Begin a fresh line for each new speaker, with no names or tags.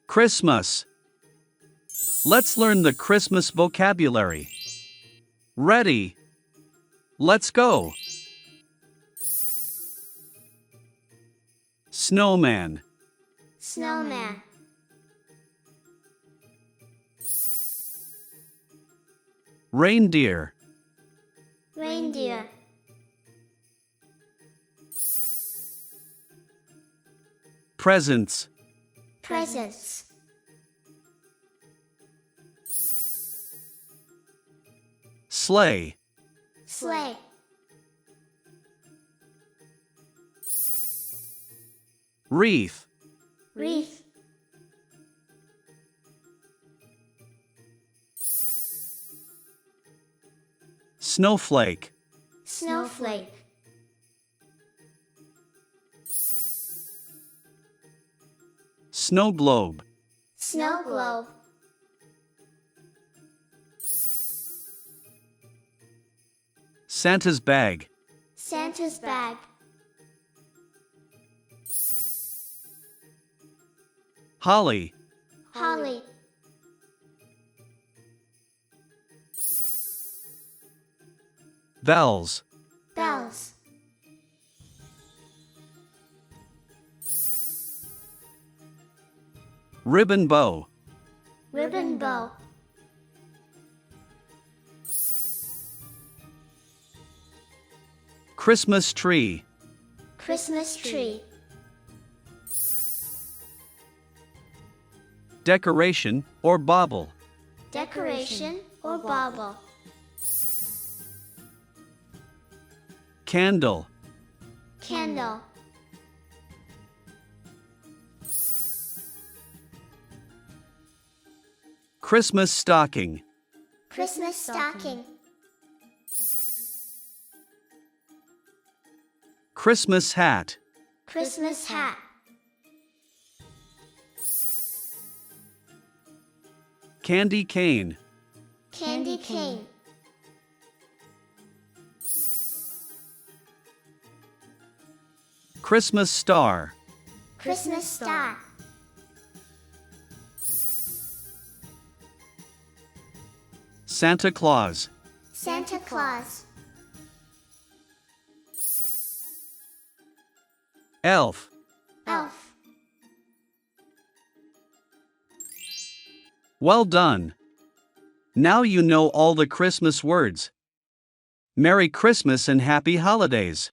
Christmas. Let's learn the Christmas vocabulary. Ready? Let's go. Snowman.
Snowman.
Reindeer.
Reindeer.
Presents.
Presents.
Sleigh.
Sleigh.
Wreath.
Wreath.
Snowflake.
Snowflake.
Snow globe.
Snow globe.
Santa's bag.
Santa's bag.
Holly.
Holly.
Bells.
Bells.
Ribbon bow.
Ribbon bow.
Christmas tree.
Christmas tree.
Decoration or bauble.
Decoration or bauble.
Candle.
Candle.
Christmas stocking.
Christmas stocking.
Christmas hat.
Christmas hat.
Candy cane.
Candy cane.
Christmas star.
Christmas star.
Santa Claus.
Santa Claus.
Elf.
Elf.
Well done. Now you know all the Christmas words. Merry Christmas and Happy Holidays.